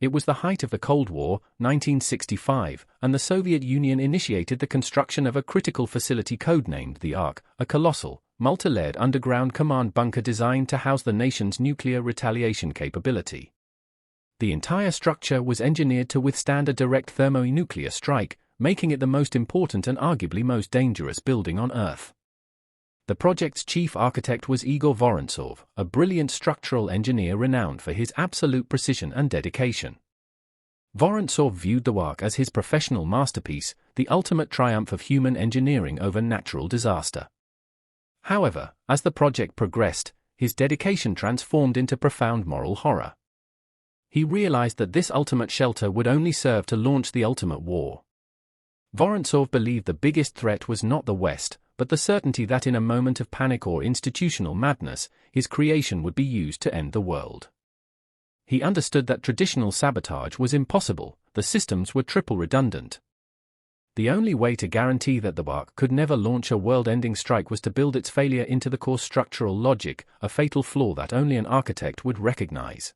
It was the height of the Cold War, 1965, and the Soviet Union initiated the construction of a critical facility codenamed the Ark, a colossal, multi-layered underground command bunker designed to house the nation's nuclear retaliation capability. The entire structure was engineered to withstand a direct thermonuclear strike, making it the most important and arguably most dangerous building on Earth. The project's chief architect was Igor Vorontsov, a brilliant structural engineer renowned for his absolute precision and dedication. Vorontsov viewed the Ark as his professional masterpiece, the ultimate triumph of human engineering over natural disaster. However, as the project progressed, his dedication transformed into profound moral horror. He realized that this ultimate shelter would only serve to launch the ultimate war. Vorontsov believed the biggest threat was not the West, but the certainty that in a moment of panic or institutional madness, his creation would be used to end the world. He understood that traditional sabotage was impossible, the systems were triple redundant. The only way to guarantee that the Ark could never launch a world-ending strike was to build its failure into the core structural logic, a fatal flaw that only an architect would recognize.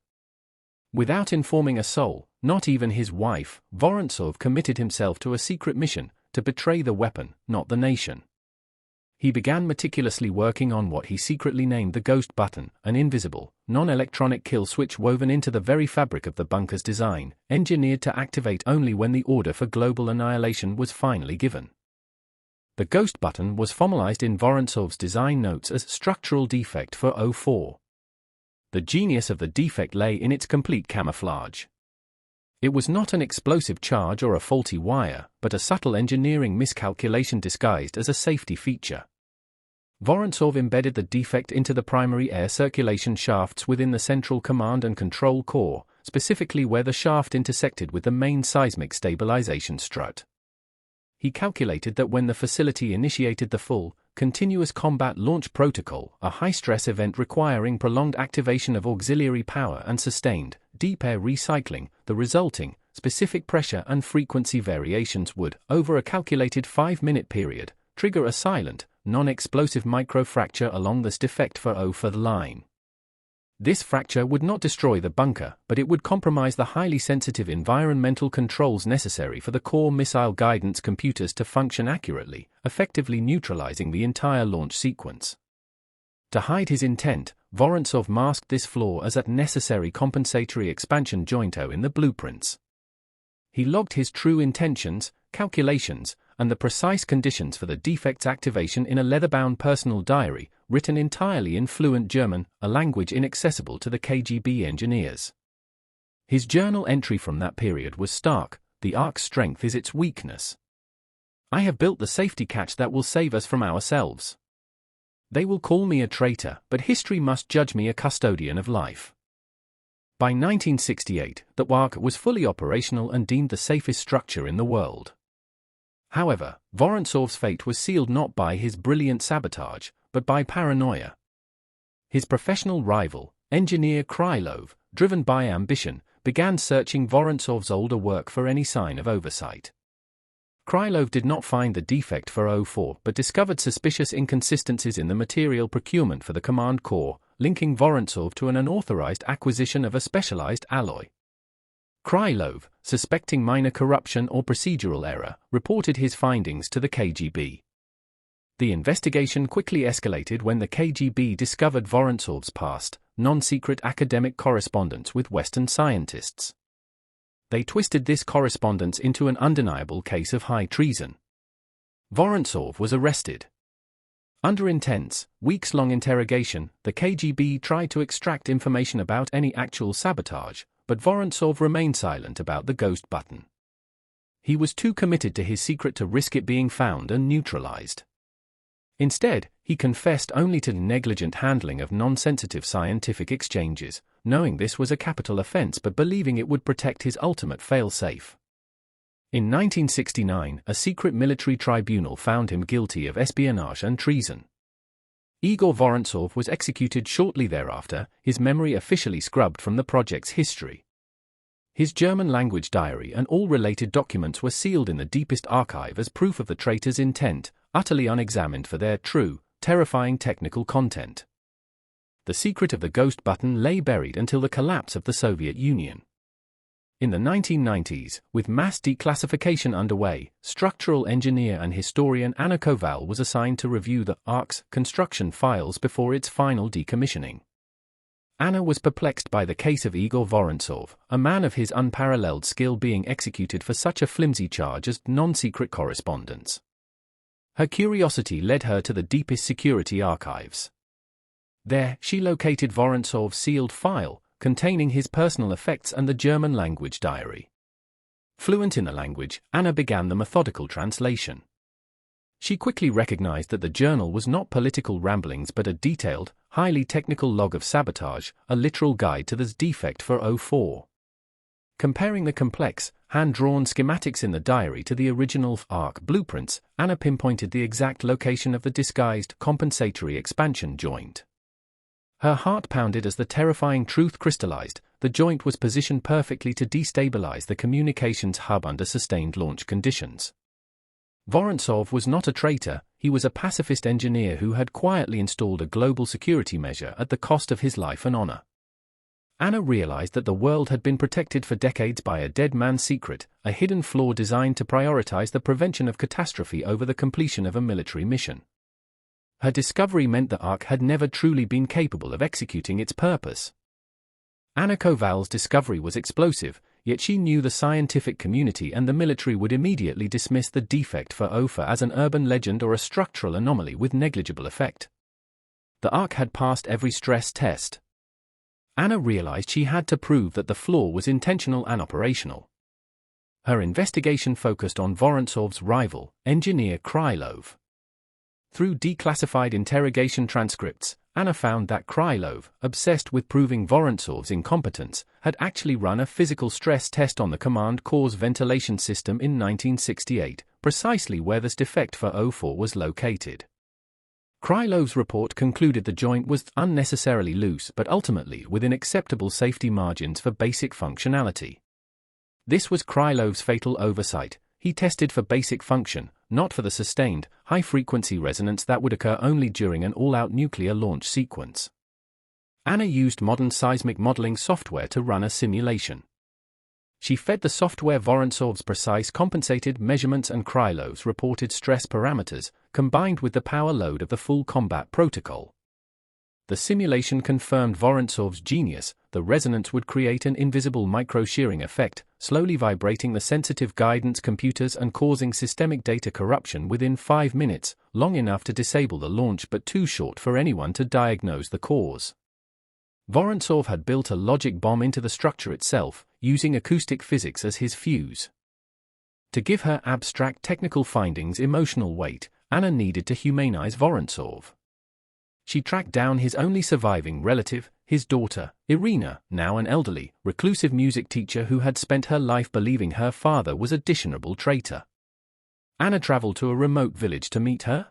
Without informing a soul, not even his wife, Vorontsov committed himself to a secret mission, to betray the weapon, not the nation. He began meticulously working on what he secretly named the Ghost Button, an invisible, non-electronic kill switch woven into the very fabric of the bunker's design, engineered to activate only when the order for global annihilation was finally given. The Ghost Button was formalized in Vorontsov's design notes as structural defect for 04. The genius of the defect lay in its complete camouflage. It was not an explosive charge or a faulty wire, but a subtle engineering miscalculation disguised as a safety feature. Vorontsov embedded the defect into the primary air circulation shafts within the central command and control core, specifically where the shaft intersected with the main seismic stabilization strut. He calculated that when the facility initiated the full, continuous combat launch protocol, a high-stress event requiring prolonged activation of auxiliary power and sustained, deep air recycling, the resulting, specific pressure and frequency variations would, over a calculated 5-minute period, trigger a silent, non-explosive microfracture along this defect for the line. This fracture would not destroy the bunker, but it would compromise the highly sensitive environmental controls necessary for the core missile guidance computers to function accurately, effectively neutralizing the entire launch sequence. To hide his intent, Vorontsov masked this flaw as a necessary compensatory expansion jointo in the blueprints. He logged his true intentions, calculations, and the precise conditions for the defect's activation in a leather-bound personal diary, written entirely in fluent German, a language inaccessible to the KGB engineers. His journal entry from that period was stark: the Ark's strength is its weakness. I have built the safety catch that will save us from ourselves. They will call me a traitor, but history must judge me a custodian of life. By 1968, the Ark was fully operational and deemed the safest structure in the world. However, Vorontsov's fate was sealed not by his brilliant sabotage, but by paranoia. His professional rival, engineer Krylov, driven by ambition, began searching Vorontsov's older work for any sign of oversight. Krylov did not find the defect for 04 but discovered suspicious inconsistencies in the material procurement for the command core, linking Vorontsov to an unauthorized acquisition of a specialized alloy. Krylov, suspecting minor corruption or procedural error, reported his findings to the KGB. The investigation quickly escalated when the KGB discovered Vorontsov's past, non-secret academic correspondence with Western scientists. They twisted this correspondence into an undeniable case of high treason. Vorontsov was arrested. Under intense, weeks-long interrogation, the KGB tried to extract information about any actual sabotage, but Vorontsov remained silent about the Ghost Button. He was too committed to his secret to risk it being found and neutralized. Instead, he confessed only to negligent handling of non-sensitive scientific exchanges, knowing this was a capital offense but believing it would protect his ultimate fail-safe. In 1969, a secret military tribunal found him guilty of espionage and treason. Igor Vorontsov was executed shortly thereafter, his memory officially scrubbed from the project's history. His German-language diary and all related documents were sealed in the deepest archive as proof of the traitor's intent, utterly unexamined for their true, terrifying technical content. The secret of the Ghost Button lay buried until the collapse of the Soviet Union. In the 1990s, with mass declassification underway, structural engineer and historian Anna Koval was assigned to review the Ark's construction files before its final decommissioning. Anna was perplexed by the case of Igor Vorontsov, a man of his unparalleled skill being executed for such a flimsy charge as non-secret correspondence. Her curiosity led her to the deepest security archives. There, she located Vorontsov's sealed file, containing his personal effects and the German language diary. Fluent in the language, Anna began the methodical translation. She quickly recognized that the journal was not political ramblings but a detailed, highly technical log of sabotage, a literal guide to the Defect for 04. Comparing the complex, hand-drawn schematics in the diary to the original Arc blueprints, Anna pinpointed the exact location of the disguised compensatory expansion joint. Her heart pounded as the terrifying truth crystallized. The joint was positioned perfectly to destabilize the communications hub under sustained launch conditions. Vorontsov was not a traitor, he was a pacifist engineer who had quietly installed a global security measure at the cost of his life and honor. Anna realized that the world had been protected for decades by a dead man's secret, a hidden flaw designed to prioritize the prevention of catastrophe over the completion of a military mission. Her discovery meant the Ark had never truly been capable of executing its purpose. Anna Koval's discovery was explosive, yet she knew the scientific community and the military would immediately dismiss the Defect for 04 as an urban legend or a structural anomaly with negligible effect. The Ark had passed every stress test. Anna realized she had to prove that the flaw was intentional and operational. Her investigation focused on Vorontsov's rival, engineer Krylov. Through declassified interrogation transcripts, Anna found that Krylov, obsessed with proving Vorontsov's incompetence, had actually run a physical stress test on the command core's ventilation system in 1968, precisely where this defect for 04 was located. Krylov's report concluded the joint was unnecessarily loose but ultimately within acceptable safety margins for basic functionality. This was Krylov's fatal oversight. He tested for basic function, not for the sustained, high-frequency resonance that would occur only during an all-out nuclear launch sequence. Anna used modern seismic modeling software to run a simulation. She fed the software Vorontsov's precise compensated measurements and Krylov's reported stress parameters, combined with the power load of the full combat protocol. The simulation confirmed Vorontsov's genius. The resonance would create an invisible micro-shearing effect, slowly vibrating the sensitive guidance computers and causing systemic data corruption within 5 minutes, long enough to disable the launch but too short for anyone to diagnose the cause. Vorontsov had built a logic bomb into the structure itself, using acoustic physics as his fuse. To give her abstract technical findings emotional weight, Anna needed to humanize Vorontsov. She tracked down his only surviving relative, his daughter, Irina, now an elderly, reclusive music teacher who had spent her life believing her father was a dishonorable traitor. Anna traveled to a remote village to meet her.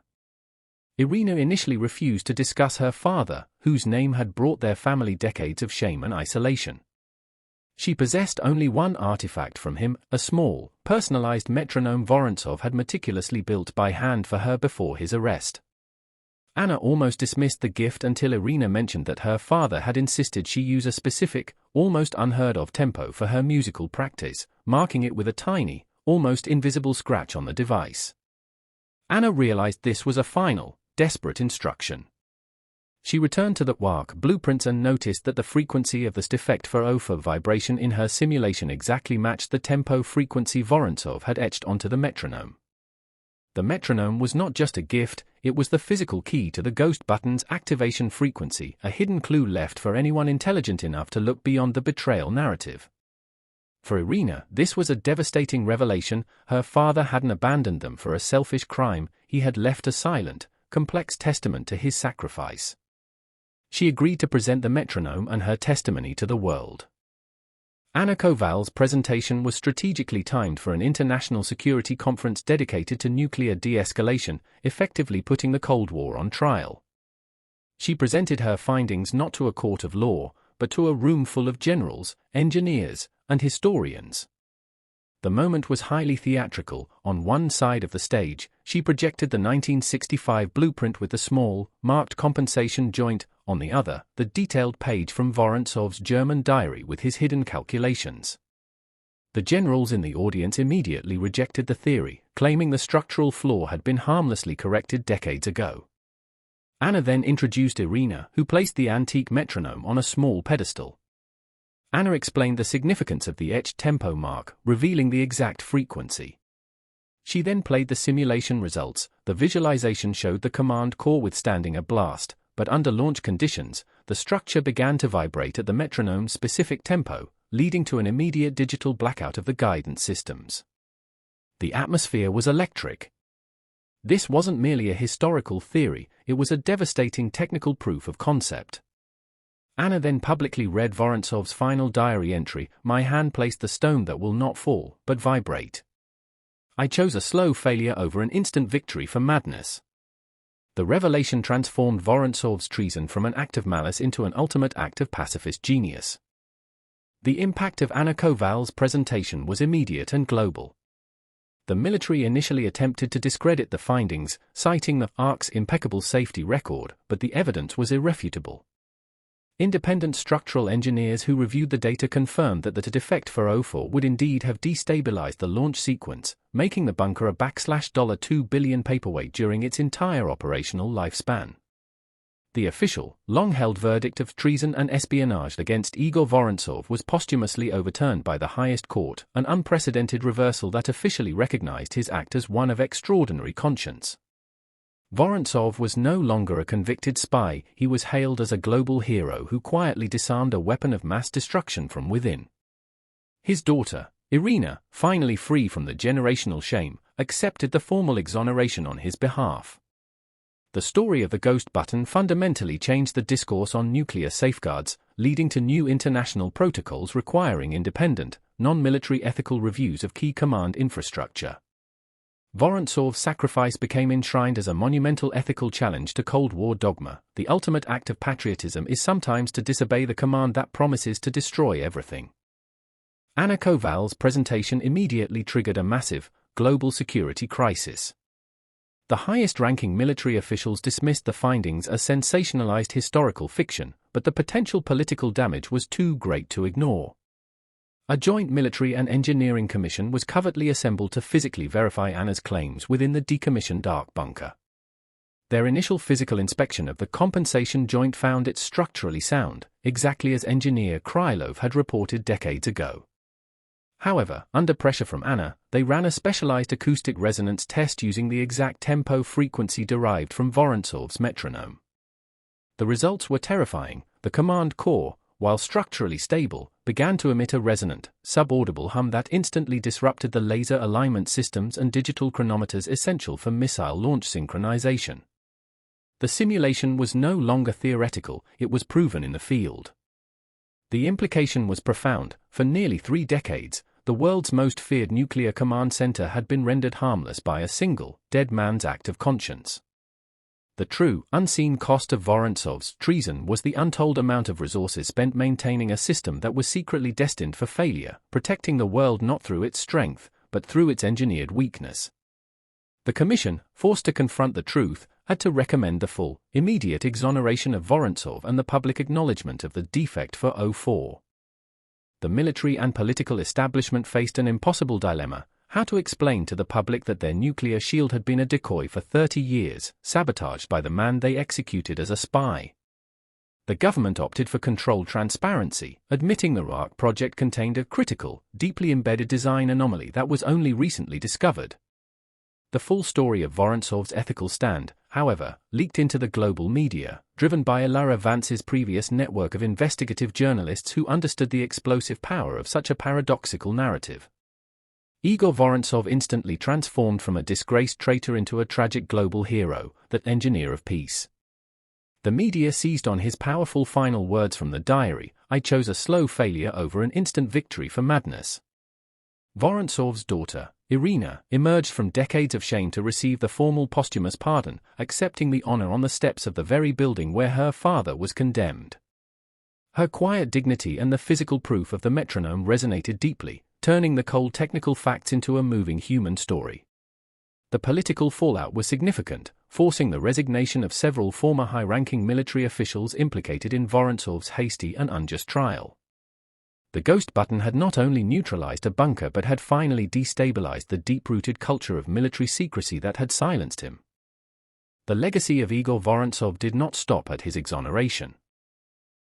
Irina initially refused to discuss her father, whose name had brought their family decades of shame and isolation. She possessed only one artifact from him, a small, personalized metronome Vorontsov had meticulously built by hand for her before his arrest. Anna almost dismissed the gift until Irina mentioned that her father had insisted she use a specific, almost unheard-of tempo for her musical practice, marking it with a tiny, almost invisible scratch on the device. Anna realized this was a final, desperate instruction. She returned to the Arc blueprints and noticed that the frequency of this defect for 04 vibration in her simulation exactly matched the tempo frequency Vorontsov had etched onto the metronome. The metronome was not just a gift, it was the physical key to the ghost button's activation frequency, a hidden clue left for anyone intelligent enough to look beyond the betrayal narrative. For Irina, this was a devastating revelation. Her father hadn't abandoned them for a selfish crime, he had left a silent, complex testament to his sacrifice. She agreed to present the metronome and her testimony to the world. Anna Koval's presentation was strategically timed for an international security conference dedicated to nuclear de-escalation, effectively putting the Cold War on trial. She presented her findings not to a court of law, but to a room full of generals, engineers, and historians. The moment was highly theatrical. On one side of the stage, she projected the 1965 blueprint with the small, marked compensation joint, on the other, the detailed page from Vorontsov's German diary with his hidden calculations. The generals in the audience immediately rejected the theory, claiming the structural flaw had been harmlessly corrected decades ago. Anna then introduced Irina, who placed the antique metronome on a small pedestal. Anna explained the significance of the etched tempo mark, revealing the exact frequency. She then played the simulation results. The visualization showed the command core withstanding a blast, but under launch conditions, the structure began to vibrate at the metronome's specific tempo, leading to an immediate digital blackout of the guidance systems. The atmosphere was electric. This wasn't merely a historical theory, it was a devastating technical proof of concept. Anna then publicly read Vorontsov's final diary entry, "My hand placed the stone that will not fall, but vibrate. I chose a slow failure over an instant victory for madness." The revelation transformed Vorontsov's treason from an act of malice into an ultimate act of pacifist genius. The impact of Anna Koval's presentation was immediate and global. The military initially attempted to discredit the findings, citing the Ark's impeccable safety record, but the evidence was irrefutable. Independent structural engineers who reviewed the data confirmed that the defect for O4 would indeed have destabilized the launch sequence, making the bunker a $2 billion paperweight during its entire operational lifespan. The official, long-held verdict of treason and espionage against Igor Vorontsov was posthumously overturned by the highest court, an unprecedented reversal that officially recognized his act as one of extraordinary conscience. Vorontsov was no longer a convicted spy, he was hailed as a global hero who quietly disarmed a weapon of mass destruction from within. His daughter, Irina, finally free from the generational shame, accepted the formal exoneration on his behalf. The story of the ghost button fundamentally changed the discourse on nuclear safeguards, leading to new international protocols requiring independent, non-military ethical reviews of key command infrastructure. Vorontsov's sacrifice became enshrined as a monumental ethical challenge to Cold War dogma. The ultimate act of patriotism is sometimes to disobey the command that promises to destroy everything. Anna Koval's presentation immediately triggered a massive, global security crisis. The highest-ranking military officials dismissed the findings as sensationalized historical fiction, but the potential political damage was too great to ignore. A joint military and engineering commission was covertly assembled to physically verify Anna's claims within the decommissioned Ark bunker. Their initial physical inspection of the compensation joint found it structurally sound, exactly as engineer Krylov had reported decades ago. However, under pressure from Anna, they ran a specialized acoustic resonance test using the exact tempo frequency derived from Vorontsov's metronome. The results were terrifying. The command core, while structurally stable, began to emit a resonant, subaudible hum that instantly disrupted the laser alignment systems and digital chronometers essential for missile launch synchronization. The simulation was no longer theoretical, it was proven in the field. The implication was profound. For nearly 3 decades, the world's most feared nuclear command center had been rendered harmless by a single, dead man's act of conscience. The true, unseen cost of Vorontsov's treason was the untold amount of resources spent maintaining a system that was secretly destined for failure, protecting the world not through its strength, but through its engineered weakness. The Commission, forced to confront the truth, had to recommend the full, immediate exoneration of Vorontsov and the public acknowledgement of the defect for O4. The military and political establishment faced an impossible dilemma: how to explain to the public that their nuclear shield had been a decoy for 30 years, sabotaged by the man they executed as a spy. The government opted for controlled transparency, admitting the Ark project contained a critical, deeply embedded design anomaly that was only recently discovered. The full story of Vorontsov's ethical stand, however, leaked into the global media, driven by Ilara Vance's previous network of investigative journalists who understood the explosive power of such a paradoxical narrative. Igor Vorontsov instantly transformed from a disgraced traitor into a tragic global hero, the engineer of peace. The media seized on his powerful final words from the diary: "I chose a slow failure over an instant victory for madness." Vorontsov's daughter, Irina, emerged from decades of shame to receive the formal posthumous pardon, accepting the honor on the steps of the very building where her father was condemned. Her quiet dignity and the physical proof of the metronome resonated deeply, turning the cold technical facts into a moving human story. The political fallout was significant, forcing the resignation of several former high-ranking military officials implicated in Vorontsov's hasty and unjust trial. The ghost button had not only neutralized a bunker but had finally destabilized the deep-rooted culture of military secrecy that had silenced him. The legacy of Igor Vorontsov did not stop at his exoneration.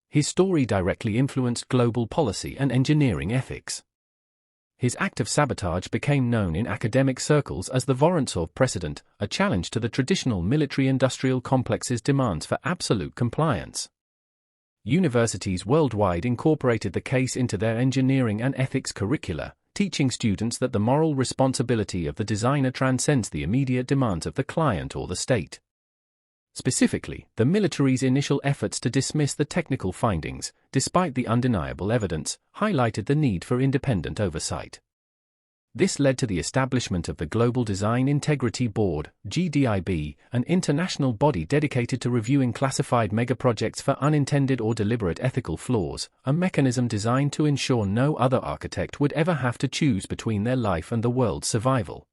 His story directly influenced global policy and engineering ethics. His act of sabotage became known in academic circles as the Vorontsov precedent, a challenge to the traditional military-industrial complex's demands for absolute compliance. Universities worldwide incorporated the case into their engineering and ethics curricula, teaching students that the moral responsibility of the designer transcends the immediate demands of the client or the state. Specifically, the military's initial efforts to dismiss the technical findings, despite the undeniable evidence, highlighted the need for independent oversight. This led to the establishment of the Global Design Integrity Board, GDIB, an international body dedicated to reviewing classified megaprojects for unintended or deliberate ethical flaws, a mechanism designed to ensure no other architect would ever have to choose between their life and the world's survival.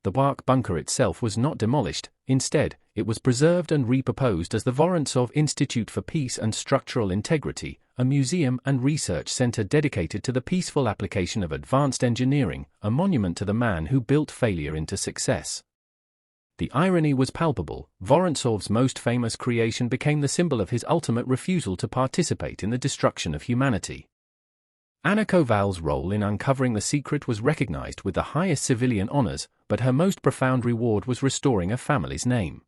The Ark bunker itself was not demolished. Instead, it was preserved and repurposed as the Vorontsov Institute for Peace and Structural Integrity, a museum and research center dedicated to the peaceful application of advanced engineering, a monument to the man who built failure into success. The irony was palpable. Vorontsov's most famous creation became the symbol of his ultimate refusal to participate in the destruction of humanity. Anna Koval's role in uncovering the secret was recognized with the highest civilian honors, but her most profound reward was restoring a family's name.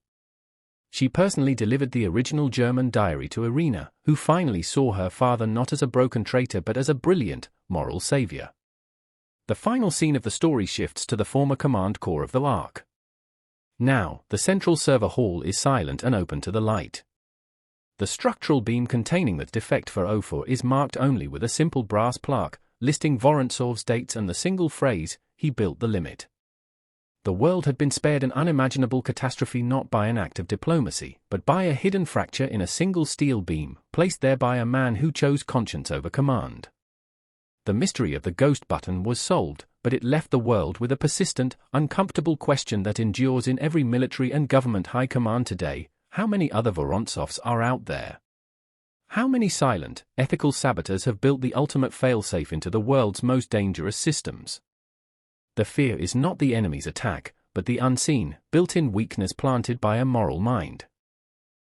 She personally delivered the original German diary to Irina, who finally saw her father not as a broken traitor but as a brilliant, moral savior. The final scene of the story shifts to the former command core of the Ark. Now, the central server hall is silent and open to the light. The structural beam containing the defect for 04 is marked only with a simple brass plaque, listing Vorontsov's dates and the single phrase, "He built the limit." The world had been spared an unimaginable catastrophe not by an act of diplomacy, but by a hidden fracture in a single steel beam, placed there by a man who chose conscience over command. The mystery of the ghost button was solved, but it left the world with a persistent, uncomfortable question that endures in every military and government high command today: how many other Vorontsovs are out there? How many silent, ethical saboteurs have built the ultimate failsafe into the world's most dangerous systems? The fear is not the enemy's attack, but the unseen, built-in weakness planted by a moral mind.